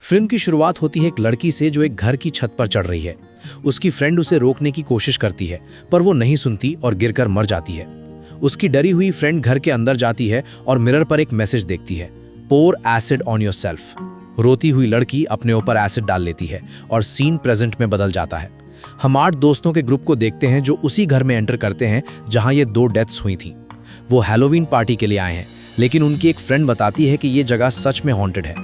Film की शुरुआत होती है एक लड़की से जो एक घर की छत पर चढ़ रही है। उसकी फ्रेंड उसे रोकने की कोशिश करती है, पर वो नहीं सुनती और गिरकर मर जाती है। उसकी डरी हुई फ्रेंड घर के अंदर जाती है और मिरर पर एक मैसेज देखती है, पोर एसिड ऑन योरसेल्फ। रोती हुई लड़की अपने ऊपर एसिड डाल लेती है और सीन प्रेजेंट में बदल जाता है। हम 8 दोस्तों के ग्रुप को देखते हैं जो उसी घर में एंटर करते हैं जहां ये 2 डेथ्स हुई थीं। वो हैलोवीन पार्टी के लिए आए हैं, लेकिन उनकी एक फ्रेंड बताती है कि ये जगह सच में हॉन्टेड है।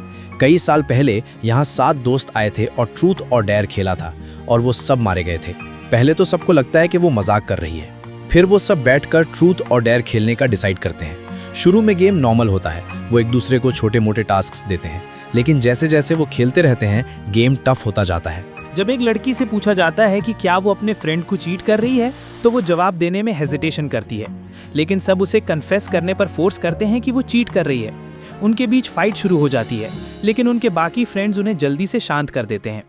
कई साल पहले यहाँ 7 दोस्त आए थे और ट्रूथ और डेयर खेला था और वो सब मारे गए थे। पहले तो सबको लगता है कि वो मजाक कर रही है, फिर वो सब बैठकर ट्रूथ और डेयर खेलने का डिसाइड करते हैं। शुरू में गेम नॉर्मल होता है, वो एक दूसरे को छोटे मोटे टास्क देते हैं, लेकिन जैसे जैसे वो खेलते रहते हैं गेम टफ होता जाता है। जब एक लड़की से पूछा जाता है कि क्या वो अपने फ्रेंड को चीट कर रही है, तो वो जवाब देने में हेजिटेशन करती है, लेकिन सब उसे कन्फेस करने पर फोर्स करते हैं कि वो चीट कर रही है। उनके बीच फाइट शुरू हो जाती है, लेकिन उनके बाकी फ्रेंड्स उन्हें जल्दी से शांत कर देते हैं।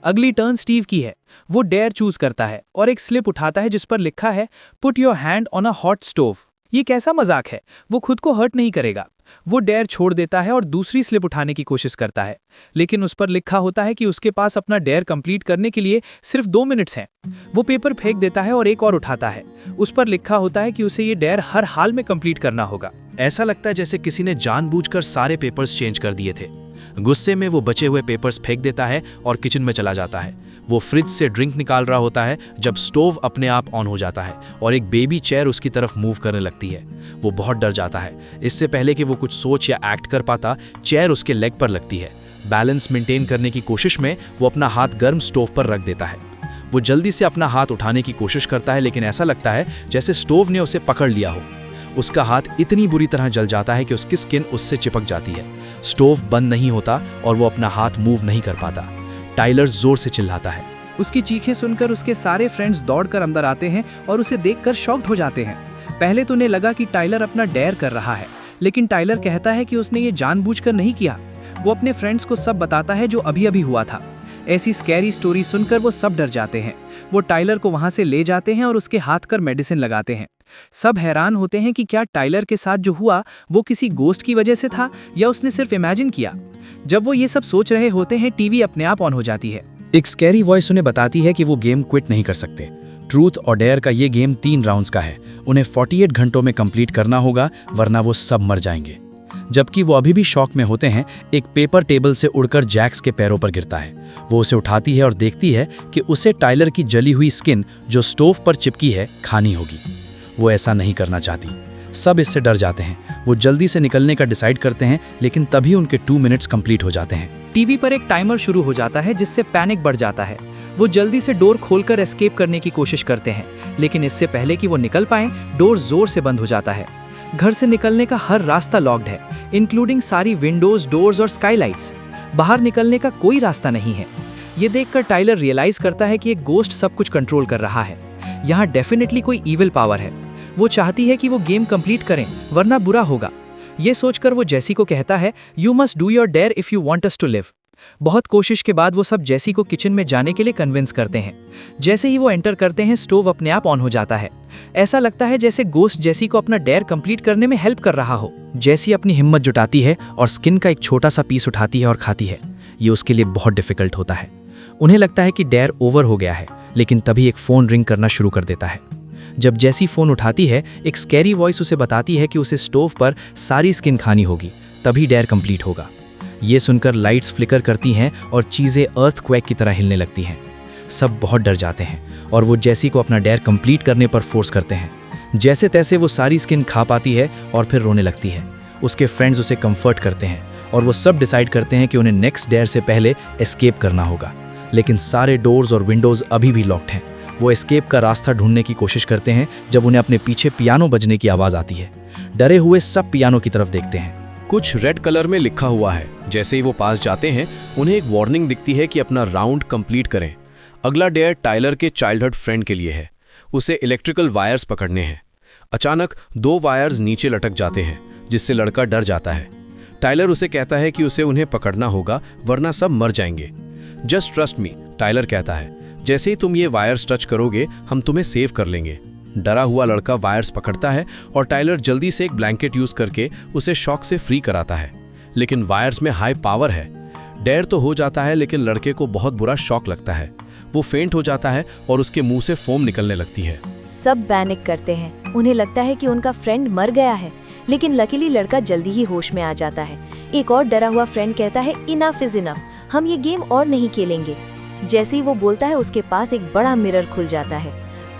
अगली टर्न स्टीव की है। वो डेयर चूज करता है और एक स्लिप उठाता है जिस पर लिखा है, put your hand on a hot stove. ये कैसा मजाक है, वो खुद को हर्ट नहीं करेगा। वो डेयर छोड़ देता है और दूसरी स्लिप उठाने की कोशिश करता है, लेकिन उस पर लिखा होता है कि उसके पास अपना डेयर कंप्लीट करने के लिए सिर्फ 2 मिनट्स हैं। वो पेपर फेंक देता है और एक और उठाता है। उस पर लिखा होता है कि उसे ये डेयर हर हाल में कंप्लीट करना होगा। ऐसा लगता है जैसे किसी ने जानबूझकर सारे पेपर्स चेंज कर दिए थे। गुस्से में वो बचे हुए पेपर्स फेंक देता है और किचन में चला जाता है। वो फ्रिज से ड्रिंक निकाल रहा होता है जब स्टोव अपने आप ऑन हो जाता है और एक बेबी चेयर उसकी तरफ मूव करने लगती है। वो बहुत डर जाता है। इससे पहले कि वो कुछ सोच या एक्ट कर पाता, चेयर उसके लेग पर लगती है। बैलेंस मेंटेन करने की कोशिश में वो अपना हाथ गर्म स्टोव पर रख देता है। वो जल्दी से अपना हाथ उठाने की कोशिश करता है, लेकिन ऐसा लगता है जैसे स्टोव ने उसे पकड़ लिया हो। उसका हाथ इतनी बुरी तरह जल जाता है कि उसकी स्किन उससे चिपक जाती है। स्टोव बंद नहीं होता और वो अपना हाथ मूव नहीं कर पाता। टाइलर जोर से चिल्लाता है। उसकी चीखें सुनकर उसके सारे फ्रेंड्स दौड़कर अंदर आते हैं और उसे देखकर शॉक्ड हो जाते हैं। पहले तो उन्हें लगा कि टाइलर अपना डेयर कर रहा है, लेकिन टाइलर कहता है कि उसने ये जानबूझकर नहीं किया। वो अपने फ्रेंड्स को सब बताता है जो अभी अभी हुआ था। ऐसी स्कैरी स्टोरी सुनकर वो सब डर जाते हैं। वो टाइलर को वहां से ले जाते हैं और उसके हाथ कर मेडिसिन लगाते हैं। सब हैरान होते हैं कि क्या टाइलर के साथ जो हुआ वो किसी गोस्ट की वजह से था या उसने सिर्फ इमेजिन किया। जब वो ये सब सोच रहे होते हैं, टीवी अपने आप ऑन हो जाती है। एक स्कैरी वॉइस उन्हें बताती है कि वो गेम क्विट नहीं कर सकते। ट्रूथ और डेयर का ये गेम 3 राउंड्स का है। उन्हें 48 घंटों में कंप्लीट करना होगा, वरना वो सब मर जाएंगे। जबकि वो अभी भी शॉक में होते हैं, एक पेपर टेबल से उड़कर जैक्स के पैरों पर गिरता है। वो उसे उठाती है और देखती है कि उसे टाइलर की जली हुई स्किन जो स्टोव पर चिपकी है खानी होगी। वो ऐसा नहीं करना चाहती। सब इससे डर जाते हैं। वो जल्दी से निकलने का डिसाइड करते हैं, लेकिन तभी उनके 2 मिनट्स कंप्लीट हो जाते हैं। टीवी पर एक टाइमर शुरू हो जाता है जिससे पैनिक बढ़ जाता है। वो जल्दी से डोर खोलकर एस्केप करने की कोशिश करते हैं, लेकिन इससे पहले कि वो निकल पाएं, डोर जोर से बंद हो जाता है। घर से निकलने का हर रास्ता लॉक्ड है, इंक्लूडिंग सारी विंडोज, डोर्स और स्काईलाइट्स। बाहर निकलने का कोई रास्ता नहीं है। ये देखकर टाइलर रियलाइज करता है कि एक गोस्ट सब कुछ कंट्रोल कर रहा है। यहाँ डेफिनेटली कोई इविल पावर है। वो चाहती है कि वो गेम कंप्लीट करें, वरना बुरा होगा। ये सोचकर वो जेसी को कहता है, you must do your dare if you want us to live. बहुत कोशिश के बाद वो सब जेसी को किचन में जाने के लिए कन्विंस करते हैं। जैसे ही वो एंटर करते हैं, स्टोव अपने आप ऑन हो जाता है। ऐसा लगता है जैसे गोस्ट जेसी को अपना डेयर कंप्लीट करने में हेल्प कर रहा हो। जेसी अपनी हिम्मत जुटाती है और स्किन का एक छोटा सा पीस उठाती है और खाती है। ये उसके लिए बहुत डिफिकल्ट होता है। उन्हें लगता है कि डेयर ओवर हो गया है, लेकिन तभी एक फोन रिंग करना शुरू कर देता है। जब जेसी फोन उठाती है, एक स्कैरी वॉइस उसे बताती है कि उसे स्टोव पर सारी स्किन खानी होगी, तभी डेयर कंप्लीट होगा। ये सुनकर लाइट्स फ्लिकर करती हैं और चीज़ें अर्थक्वेक की तरह हिलने लगती हैं। सब बहुत डर जाते हैं और वो जेसी को अपना डेयर कंप्लीट करने पर फोर्स करते हैं। जैसे तैसे वो सारी स्किन खा पाती है और फिर रोने लगती है। उसके फ्रेंड्स उसे कंफर्ट करते हैं और वो सब डिसाइड करते हैं कि उन्हें नेक्स्ट डेयर से पहले एस्केप करना होगा, लेकिन सारे डोर्स और विंडोज़ अभी भी लॉक्ड हैं। वो एस्केप का रास्ता ढूंढने की कोशिश करते हैं जब उन्हें अपने पीछे पियानो बजने की आवाज़ आती है। डरे हुए सब पियानो की तरफ देखते हैं। कुछ रेड कलर में लिखा हुआ है। जैसे ही वो पास जाते हैं, उन्हें एक वार्निंग दिखती है कि अपना राउंड कंप्लीट करें। अगला डेयर टाइलर के चाइल्डहुड फ्रेंड के लिए है। उसे इलेक्ट्रिकल वायर्स पकड़ने हैं। अचानक 2 वायर्स नीचे लटक जाते हैं, जिससे लड़का डर जाता है। टाइलर उसे कहता है कि उसे उन्हें पकड़ना होगा, वरना सब मर जाएंगे। जस्ट ट्रस्ट मी, टाइलर कहता है। जैसे ही तुम ये वायर्स टच करोगे, हम तुम्हें सेव कर लेंगे। डरा हुआ लड़का वायर्स पकड़ता है और टाइलर जल्दी से एक ब्लैंकेट यूज करके उसे शॉक से फ्री कराता है। लेकिन वायर्स में हाई पावर है। डेयर तो हो जाता है, लेकिन लड़के को बहुत बुरा शॉक लगता है। वो फेंट हो जाता है और उसके मुंह से फोम निकलने लगती है। सब पैनिक करते हैं। उन्हें लगता है कि उनका फ्रेंड मर गया है, लेकिन लकीली लड़का जल्दी ही होश में आ जाता है। एक और डरा हुआ फ्रेंड कहता है इनफ इज इनफ, हम ये गेम और नहीं खेलेंगे। जैसे ही वो बोलता है उसके पास एक बड़ा मिरर खुल जाता है।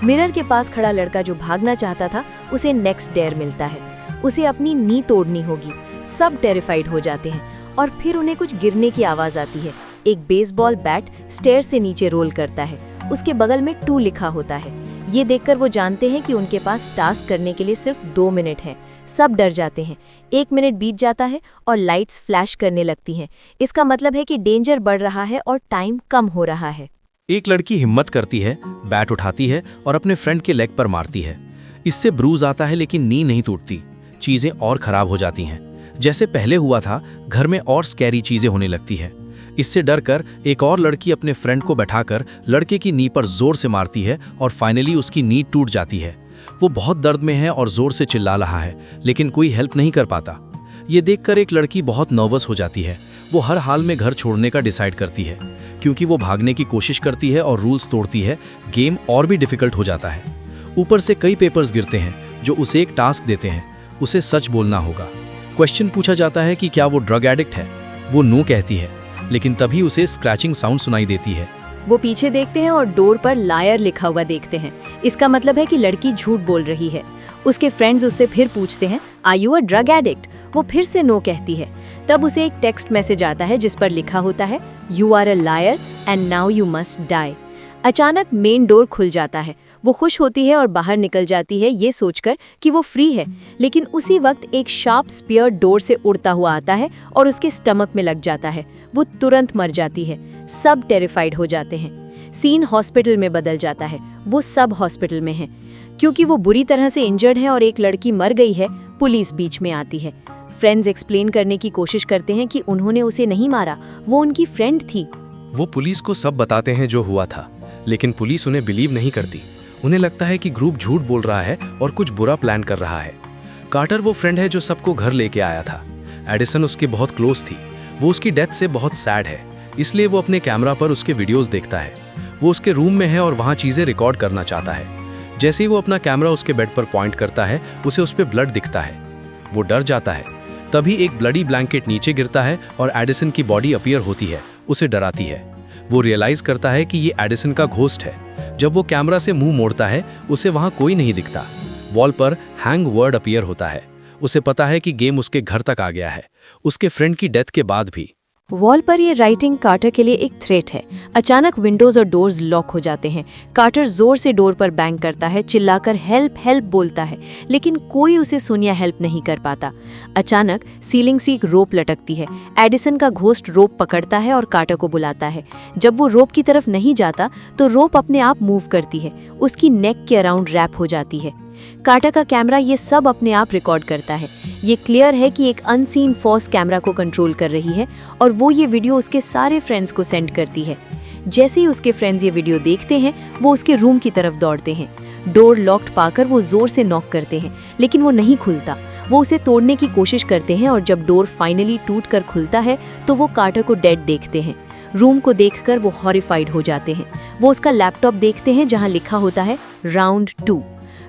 मिरर के पास खड़ा लड़का जो भागना चाहता था उसे नेक्स्ट डेयर मिलता है। उसे अपनी नी तोड़नी होगी। सब टेरिफाइड हो जाते हैं और फिर उन्हें कुछ गिरने की आवाज आती है। एक बेसबॉल बैट स्टेयर से नीचे रोल करता है। उसके बगल में 2 लिखा होता है। ये देखकर वो जानते हैं कि उनके पास टास्क करने के लिए सिर्फ 2 मिनट हैं। सब डर जाते हैं। 1 मिनट बीत जाता है और लाइट्स फ्लैश करने लगती हैं। इसका मतलब है कि डेंजर बढ़ रहा है और टाइम कम हो रहा है। एक लड़की हिम्मत करती है, बैट उठाती है और अपने फ्रेंड के लेग पर मारती है। इससे ब्रूज आता है, लेकिन नी नहीं टूटती। चीजें और खराब हो जाती हैं। जैसे पहले हुआ था, घर में और स्कैरी चीजें होने लगती है। इससे डरकर एक और लड़की अपने फ्रेंड को बैठाकर लड़के की नी पर जोर से मारती है और फाइनली उसकी नी टूट जाती है। वो बहुत दर्द में है और जोर से चिल्ला रहा है, लेकिन कोई हेल्प नहीं कर पाता। ये देखकर एक लड़की बहुत नर्वस हो जाती है। वो हर हाल में घर छोड़ने का डिसाइड करती है, क्योंकि वो भागने की कोशिश करती है और रूल्स तोड़ती है। गेम और भी डिफिकल्ट हो जाता है। ऊपर से कई पेपर्स गिरते हैं जो उसे एक टास्क देते हैं। उसे सच बोलना होगा। क्वेश्चन पूछा जाता है कि क्या वो ड्रग एडिक्ट है। वो नो कहती है, लेकिन तभी उसे स्क्रैचिंग साउंड सुनाई देती है। वो पीछे देखते हैं और डोर पर लायर लिखा हुआ देखते हैं। इसका मतलब है कि लड़की झूठ बोल रही है। उसके फ्रेंड्स उससे फिर पूछते हैं are you a drug addict. वो फिर से नो कहती है। तब उसे एक टेक्स्ट मैसेज आता है जिस पर लिखा होता है you are a liar and now you must die. अचानक मेन डोर खुल जाता है। वो खुश होती है और बाहर निकल जाती है ये सोचकर कि वो फ्री है, लेकिन उसी वक्त एक शार्प स्पीयर डोर से उड़ता हुआ आता है और उसके स्टमक में लग जाता है। वो तुरंत मर जाती है। सब टेरिफाइड हो जाते हैं। सीन हॉस्पिटल में बदल जाता है। वो सब हॉस्पिटल में हैं। क्योंकि वो बुरी तरह से इंजर्ड है और एक लड़की मर गई है, पुलिस बीच में आती है। फ्रेंड्स एक्सप्लेन करने की कोशिश करते हैं कि उन्होंने उसे नहीं मारा, वो उनकी फ्रेंड थी। वो पुलिस को सब बताते हैं जो हुआ था, लेकिन पुलिस उन्हें बिलीव नहीं करती। उन्हें लगता है कि ग्रुप झूठ बोल रहा है और कुछ बुरा प्लान कर रहा है। कार्टर वो फ्रेंड है जो सबको घर लेके आया था। एडिसन उसके बहुत क्लोज थी। वो उसकी डेथ से बहुत सैड है, इसलिए वो अपने कैमरा पर उसके वीडियोस देखता है। वो उसके रूम में है और वहाँ चीज़ें रिकॉर्ड करना चाहता है। जैसे ही वो अपना कैमरा उसके बेड पर पॉइंट करता है, उसे उस पर ब्लड दिखता है। वो डर जाता है। तभी एक ब्लडी ब्लैंकेट नीचे गिरता है और एडिसन की बॉडी अपीयर होती है। उसे डराती है। वो रियलाइज करता है कि ये एडिसन का घोस्ट है। जब वो कैमरा से मुंह मोड़ता है, उसे वहाँ कोई नहीं दिखता। वॉल पर हैंग वर्ड अपीयर होता है। उसे पता है कि गेम उसके घर तक आ गया है, उसके फ्रेंड की डेथ के बाद भी। वॉल पर ये राइटिंग कार्टर के लिए एक थ्रेट है। अचानक विंडोज और डोर्स लॉक हो जाते हैं। कार्टर जोर से डोर पर बैंग करता है, चिल्लाकर हेल्प हेल्प बोलता है, लेकिन कोई उसे सुन या हेल्प नहीं कर पाता। अचानक सीलिंग से एक रोप लटकती है। एडिसन का घोस्ट रोप पकड़ता है और कार्टर को बुलाता है। जब वो रोप की तरफ नहीं जाता तो रोप अपने आप मूव करती है, उसकी नेक के अराउंड रैप हो जाती है। कार्टर का कैमरा ये सब अपने आप रिकॉर्ड करता है। ये क्लियर है कि एक अनसीन फोर्स कैमरा को कंट्रोल कर रही है और वो ये वीडियो उसके सारे फ्रेंड्स को सेंड करती है। जैसे ही उसके फ्रेंड्स ये वीडियो देखते हैं, वो उसके रूम की तरफ दौड़ते हैं। डोर लॉक्ड पाकर वो जोर से नॉक करते हैं, लेकिन वो नहीं खुलता। वो उसे तोड़ने की कोशिश करते हैं और जब डोर फाइनली टूटकर खुलता है तो वो कार्टर को डेड देखते हैं। रूम को देखकर वो हॉरिफाइड हो जाते हैं। वो उसका लैपटॉप देखते हैं जहां लिखा होता है राउंड 2।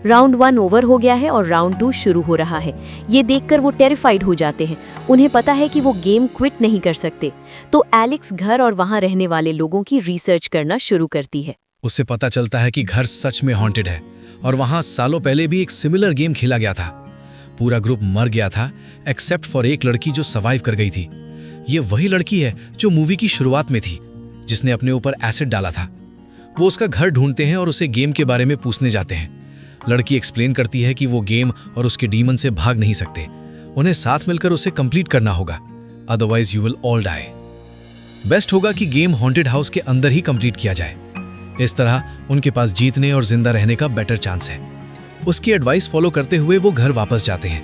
राउंड 1 ओवर हो गया है और राउंड 2 शुरू हो रहा है। ये देखकर वो टेरिफाइड हो जाते हैं। उन्हें पता है कि वो गेम क्विट नहीं कर सकते। तो एलेक्स घर और वहां रहने वाले लोगों की रिसर्च करना शुरू करती है। उससे पता चलता है कि घर सच में हॉन्टेड है और वहां सालों पहले भी एक सिमिलर गेम खेला गया था। पूरा ग्रुप मर गया था एक्सेप्ट फॉर एक लड़की जो सर्वाइव कर गई थी। ये वही लड़की है जो मूवी की शुरुआत में थी, जिसने अपने ऊपर एसिड डाला था। वो उसका घर ढूंढते हैं और उसे गेम के बारे में पूछने जाते हैं। लड़की एक्सप्लेन करती है कि वो गेम और उसके डीमन से भाग नहीं सकते। उन्हें साथ मिलकर उसे कंप्लीट करना होगा, otherwise you will all die. Best होगा कि गेम हॉन्टेड हाउस के अंदर ही कंप्लीट किया जाए। इस तरह उनके पास जीतने और जिंदा रहने का बेटर चांस है। उसकी एडवाइस फॉलो करते हुए वो घर वापस जाते हैं।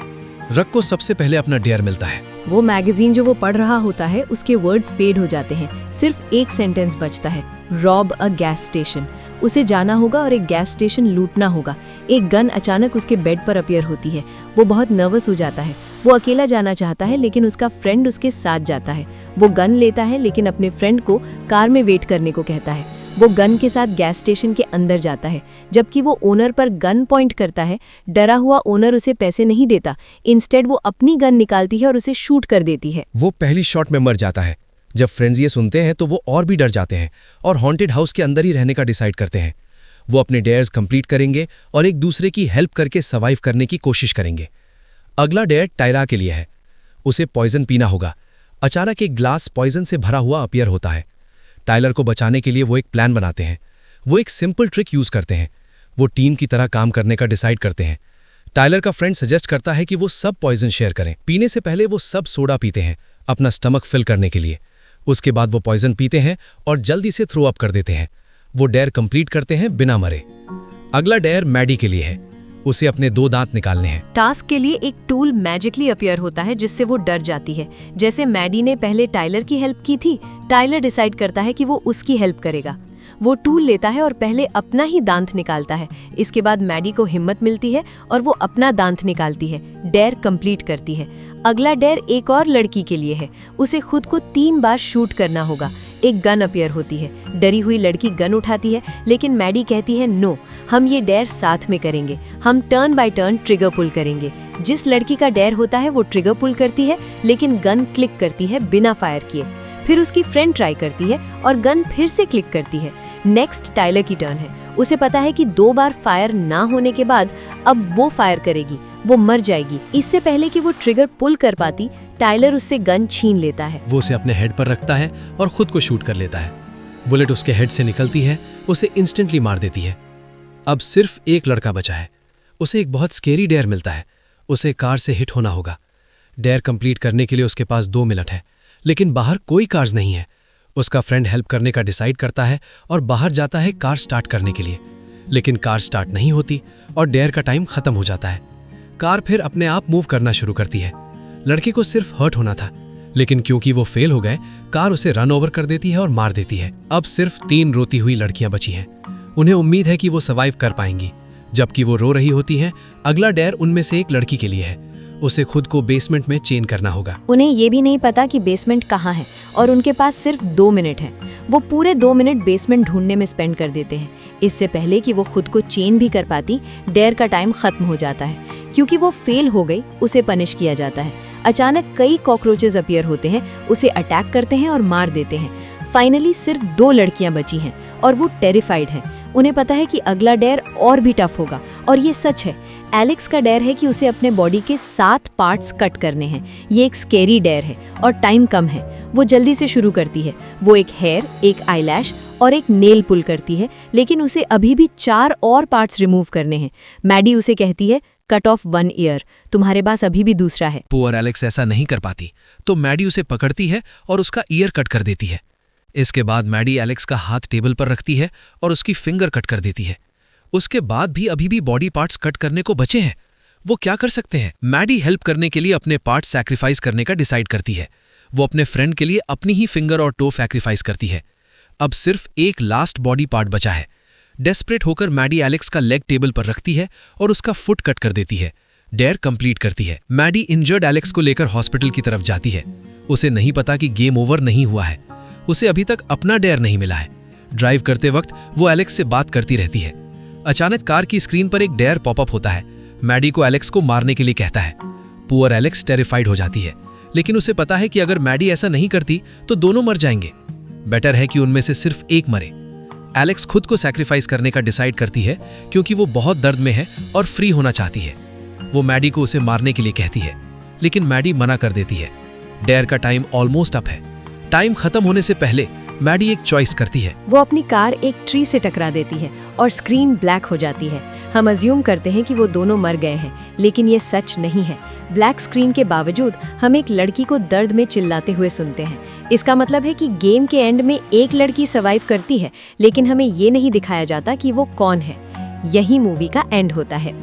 रक को सबसे पहले अपना डेयर मिलता है। वो मैगजीन जो वो पढ़ रहा होता है उसके वर्ड्स फेड हो जाते हैं। सिर्फ एक सेंटेंस बचता है, रॉब अ गैस स्टेशन। उसे जाना होगा और एक गैस स्टेशन लूटना होगा। एक गन अचानक उसके बेड पर अपीयर होती है। वो बहुत नर्वस हो जाता है। वो अकेला जाना चाहता है लेकिन उसका फ्रेंड उसके साथ जाता है। वो गन लेता है लेकिन अपने फ्रेंड को कार में वेट करने को कहता है। वो गन के साथ गैस स्टेशन के अंदर जाता है। जबकि वो ओनर पर गन पॉइंट करता है, डरा हुआ ओनर उसे पैसे नहीं देता। इंस्टेड वो अपनी गन निकालती है और उसे शूट कर देती है। वो पहली शॉट में मर जाता है। जब फ्रेंड्स ये सुनते हैं तो वो और भी डर जाते हैं और हॉन्टेड हाउस के अंदर ही रहने का डिसाइड करते हैं। वो अपने डेयर्स कंप्लीट करेंगे और एक दूसरे की हेल्प करके सर्वाइव करने की कोशिश करेंगे। अगला डेयर टायरा के लिए है। उसे पॉइजन पीना होगा। अचानक एक ग्लास पॉइजन से भरा हुआ अपीयर होता है। टाइलर को बचाने के लिए वो एक प्लान बनाते हैं। वो एक सिंपल ट्रिक यूज करते हैं। वो टीम की तरह काम करने का डिसाइड करते हैं। टाइलर का फ्रेंड सजेस्ट करता है कि वो सब पॉइजन शेयर करें। पीने से पहले वो सब सोडा पीते हैं अपना स्टमक फिल करने के लिए। उसके बाद वो पॉइजन पीते हैं और जल्दी से थ्रो अप कर देते हैं। वो डेयर कंप्लीट करते हैं बिना मरे। अगला डेयर मैडी के लिए है। उसे अपने 2 दांत निकालने हैं। टास्क के लिए एक टूल मैजिकली अपीयर होता है जिससे वो डर जाती है। जैसे मैडी ने पहले टाइलर की हेल्प की थी, टाइलर डिसाइड करता है कि वो उसकी हेल्प करेगा। वो टूल लेता है और पहले अपना ही दांत निकालता है। इसके बाद मैडी को हिम्मत मिलती है और वो अपना दांत निकालती है। डेयर कंप्लीट करती है। अगला डेयर एक और लड़की के लिए है। उसे खुद को 3 बार शूट करना होगा। एक गन अपीयर होती है। डरी हुई लड़की गन उठाती है लेकिन मैडी कहती है नो, हम ये डेयर साथ में करेंगे। हम टर्न बाय टर्न ट्रिगर पुल करेंगे। जिस लड़की का डेयर होता है वो ट्रिगर पुल करती है लेकिन गन क्लिक करती है बिना फायर किए। फिर उसकी फ्रेंड ट्राई करती है और गन फिर से क्लिक करती है। नेक्स्ट टाइलर की टर्न है। उसे पता है कि 2 बार फायर ना होने के बाद अब वो फायर करेगी, वो मर जाएगी। इससे पहले कि वो ट्रिगर पुल कर पाती, टाइलर उससे गन छीन लेता है। वो उसे अपने हेड पर रखता है और खुद को शूट कर लेता है। बुलेट उसके हेड से निकलती है, उसे इंस्टेंटली मार देती है। अब सिर्फ एक लड़का बचा है। उसे एक बहुत स्केरी डेयर मिलता है। उसे कार से हिट होना होगा। डेयर कंप्लीट करने के लिए उसके पास 2 मिनट है, लेकिन बाहर कोई कार्स नहीं है। उसका फ्रेंड हेल्प करने का डिसाइड करता है और बाहर जाता है कार स्टार्ट करने के लिए, लेकिन कार स्टार्ट नहीं होती और डेयर का टाइम खत्म हो जाता है। कार फिर अपने आप मूव करना शुरू करती है। लड़के को सिर्फ हर्ट होना था, लेकिन क्योंकि वो फेल हो गए, कार उसे रन ओवर कर देती है और मार देती है। अब सिर्फ 3 रोती हुई लड़कियां बची हैं। उन्हें उम्मीद है कि वो सर्वाइव कर पाएंगी। जबकि वो रो रही होती हैं, अगला डेयर उनमें से एक लड़की के लिए है। उसे खुद को बेसमेंट में चेन करना होगा। उन्हें ये भी नहीं पता कि बेसमेंट कहाँ है और उनके पास सिर्फ 2 मिनट है। वो पूरे 2 मिनट बेसमेंट ढूंढने में स्पेंड कर देते हैं। इससे पहले कि वो खुद को चेन भी कर पाती, डेयर का टाइम खत्म हो जाता है। क्योंकि वो फेल हो गई, उसे पनिश किया जाता है। अचानक कई कॉकरोचेस अपीयर होते हैं, उसे अटैक करते हैं और मार देते हैं। फाइनली सिर्फ 2 लड़कियां बची हैं और वो टेरिफाइड है। उन्हें पता है कि अगला डेयर और भी टफ होगा और ये सच है। एलेक्स का डेयर है कि उसे अपने बॉडी के 7 पार्ट्स कट करने हैं। ये एक स्केरी डेयर है और टाइम कम है। वो जल्दी से शुरू करती है। वो एक हेयर, एक आईलैश और एक नेल पुल करती है, लेकिन उसे अभी भी 4 और पार्ट्स रिमूव करने हैं। मैडी उसे कहती है कट ऑफ 1 ईयर, तुम्हारे पास अभी भी दूसरा है। पुअर एलेक्स ऐसा नहीं कर पाती तो मैडी उसे पकड़ती है और उसका ईयर कट कर देती है। इसके बाद मैडी एलेक्स का हाथ टेबल पर रखती है और उसकी फिंगर कट कर देती है। उसके बाद भी अभी भी बॉडी पार्ट्स कट करने को बचे हैं। वो क्या कर सकते हैं? मैडी हेल्प करने के लिए अपने पार्ट्स सैक्रिफाइस करने का डिसाइड करती है। वो अपने फ्रेंड के लिए अपनी ही फिंगर और टो सैक्रिफाइस करती है। अब सिर्फ एक लास्ट बॉडी पार्ट बचा है। डेस्परेट होकर मैडी एलेक्स का लेग टेबल पर रखती है और उसका फुट कट कर देती है। डेयर कंप्लीट करती है। मैडी इंजर्ड एलेक्स को लेकर हॉस्पिटल की तरफ जाती है। उसे नहीं पता कि गेम ओवर नहीं हुआ है। उसे अभी तक अपना डेयर नहीं मिला है। ड्राइव करते वक्त वो एलेक्स से बात करती रहती है। अचानक कार की स्क्रीन पर एक डेयर पॉपअप होता है। मैडी को एलेक्स को मारने के लिए कहता है। पुअर एलेक्स टेरिफाइड हो जाती है, लेकिन उसे पता है कि अगर मैडी ऐसा नहीं करती तो दोनों मर जाएंगे। बेटर है कि उनमें से सिर्फ एक मरे। एलेक्स खुद को सैक्रिफाइस करने का डिसाइड करती है क्योंकि वो बहुत दर्द में है और फ्री होना चाहती है। वो मैडी को उसे मारने के लिए कहती है, लेकिन मैडी मना कर देती है। डेयर का टाइम ऑलमोस्ट अप है। टाइम खत्म होने से पहले मैडी एक चॉइस करती है। वो अपनी कार एक ट्री से टकरा देती है और स्क्रीन ब्लैक हो जाती है। हम अज्यूम करते हैं कि वो दोनों मर गए हैं, लेकिन ये सच नहीं है। ब्लैक स्क्रीन के बावजूद हम एक लड़की को दर्द में चिल्लाते हुए सुनते हैं। इसका मतलब है कि गेम के एंड में एक लड़की सर्वाइव करती है, लेकिन हमें ये नहीं दिखाया जाता कि वो कौन है। यही मूवी का एंड होता है।